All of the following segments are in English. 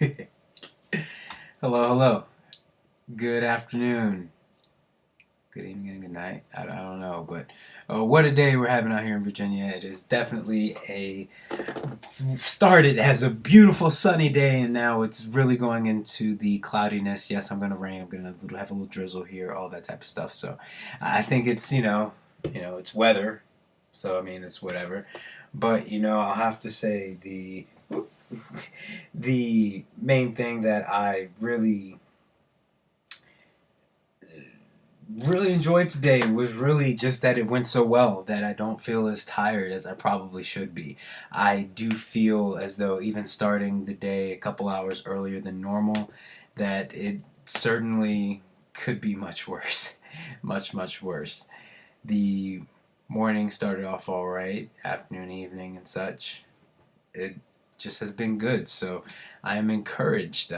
Hello, hello. Good afternoon. Good evening and good night. I don't know, but what a day we're having out here in Virginia. It is definitely started as a beautiful sunny day, and now it's really going into the cloudiness. Yes, I'm going to rain. I'm going to have a little drizzle here, all that type of stuff. So I think it's, it's weather. So, I mean, it's whatever. But, I'll have to say the main thing that I really enjoyed today was really just that it went so well that I don't feel as tired as I probably should be. I do feel as though even starting the day a couple hours earlier than normal, that it certainly could be much worse. Much, much worse. The morning started off all right, afternoon, evening, and such. It just has been good, so I am encouraged.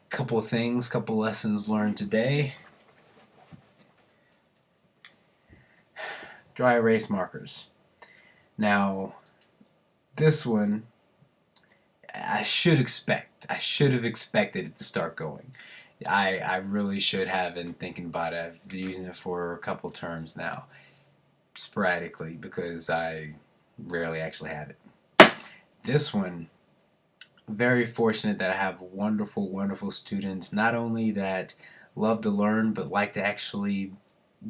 Couple of things, couple lessons learned today. Dry erase markers. Now, this one I should expect. I should have expected it to start going. I really should have been thinking about it. I've been using it for a couple terms now, sporadically, because I rarely actually have it. This one, very fortunate that I have wonderful, wonderful students, not only that love to learn, but like to actually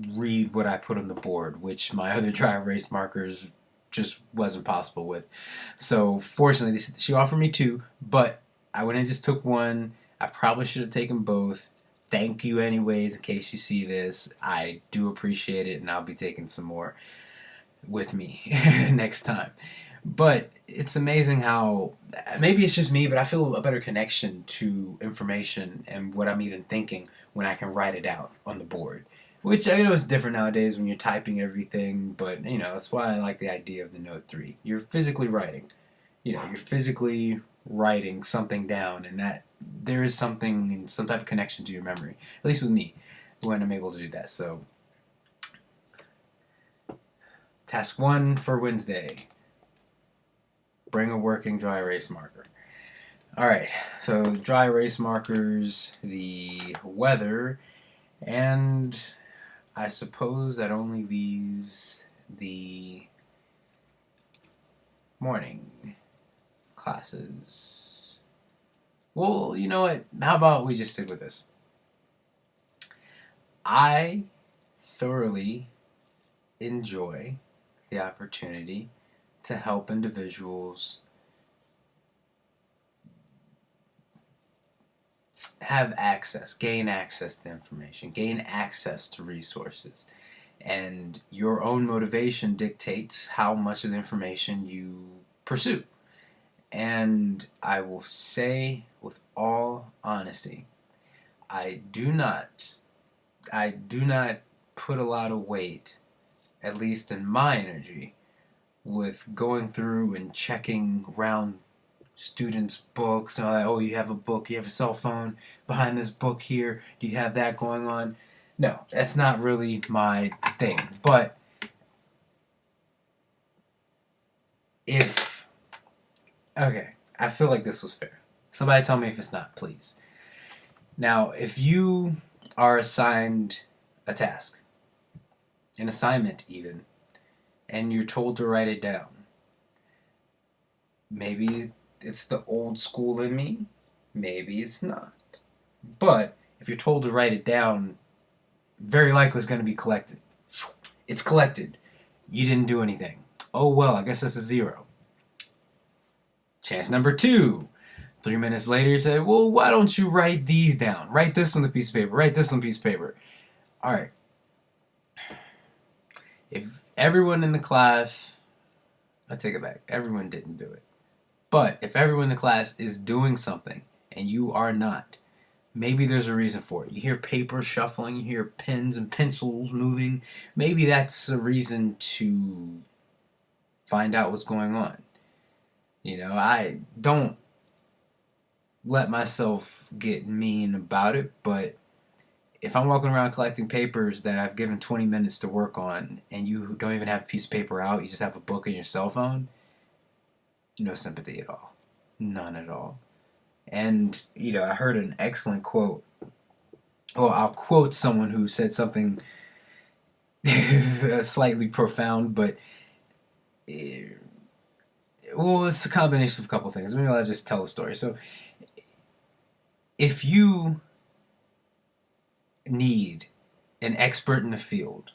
read what I put on the board, which my other dry erase markers just wasn't possible with. So fortunately, she offered me two, but I went and just took one. I probably should have taken both. Thank you anyways in case you see this. I do appreciate it, and I'll be taking some more with me next time. But it's amazing how, maybe it's just me, but I feel a better connection to information and what I'm even thinking when I can write it out on the board. Which I know is different nowadays when you're typing everything, but that's why I like the idea of the Note 3. You're physically writing. You're physically writing something down, and that there is something, some type of connection to your memory. At least with me, when I'm able to do that. So, task 1 for Wednesday. Bring a working dry erase marker. Alright, so dry erase markers, the weather, and I suppose that only leaves the morning classes. Well, you know what? How about we just stick with this? I thoroughly enjoy the opportunity to help individuals have access, gain access to information, gain access to resources. And your own motivation dictates how much of the information you pursue. And I will say with all honesty, I do not put a lot of weight, at least in my energy, with going through and checking around students' books. Oh, you have a book, you have a cell phone behind this book here, do you have that going on? No, that's not really my thing. But okay, I feel like this was fair. Somebody tell me if it's not, please. Now, if you are assigned a task, an assignment even, and you're told to write it down, maybe it's the old school in me, maybe it's not. But if you're told to write it down, very likely it's going to be collected. It's collected. You didn't do anything. Oh well, I guess that's a 0. Chance number 2. 3 minutes later, you say, well, why don't you write these down? Write this on the piece of paper. Write this on the piece of paper. All right. If everyone in the class, I take it back. Everyone didn't do it. But if everyone in the class is doing something and you are not, maybe there's a reason for it. You hear paper shuffling, you hear pens and pencils moving. Maybe that's a reason to find out what's going on. I don't let myself get mean about it, but if I'm walking around collecting papers that I've given 20 minutes to work on and you don't even have a piece of paper out, you just have a book and your cell phone, no sympathy at all. None at all. And, I heard an excellent quote. Well, I'll quote someone who said something slightly profound, but eh, well, it's a combination of a couple things. Maybe I'll just tell a story. So, if you need an expert in the field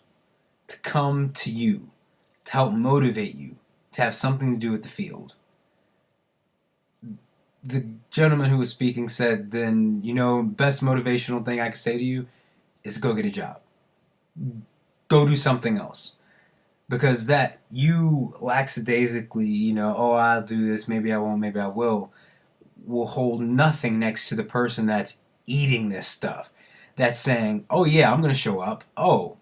to come to you to help motivate you to have something to do with the field, the gentleman who was speaking said, then, best motivational thing I could say to you is go get a job. Go do something else. Because that you lackadaisically, oh, I'll do this, maybe I won't, maybe I will hold nothing next to the person that's eating this stuff. That's saying, oh yeah, I'm going to show up. Oh,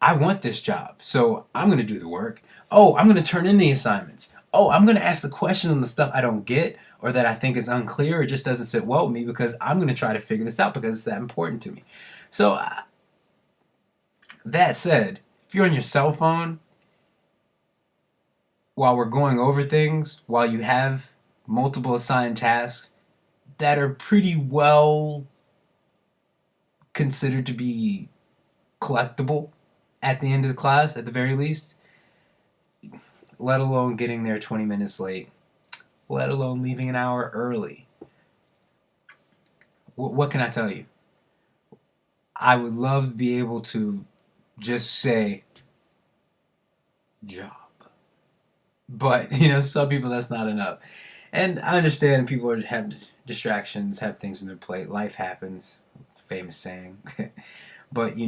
I want this job, so I'm going to do the work. Oh, I'm going to turn in the assignments. Oh, I'm going to ask the questions on the stuff I don't get or that I think is unclear or just doesn't sit well with me because I'm going to try to figure this out because it's that important to me. So, that said, if you're on your cell phone while we're going over things, while you have multiple assigned tasks that are pretty well considered to be collectible at the end of the class, at the very least, let alone getting there 20 minutes late, let alone leaving an hour early. What can I tell you? I would love to be able to just say, job. But, some people that's not enough. And I understand people have distractions, have things on their plate. Life happens. Famous saying. But, if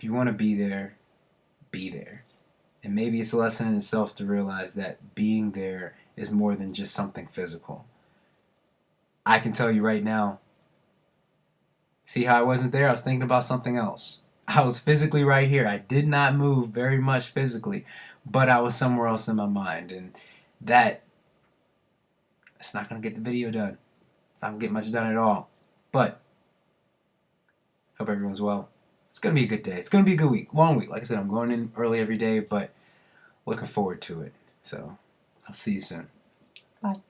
you want to be there, be there. And maybe it's a lesson in itself to realize that being there is more than just something physical. I can tell you right now, see how I wasn't there? I was thinking about something else. I was physically right here. I did not move very much physically, but I was somewhere else in my mind. And it's not going to get the video done. It's not going to get much done at all. But, hope everyone's well. It's going to be a good day. It's going to be a good week. Long week. Like I said, I'm going in early every day, but looking forward to it. So, I'll see you soon. Bye.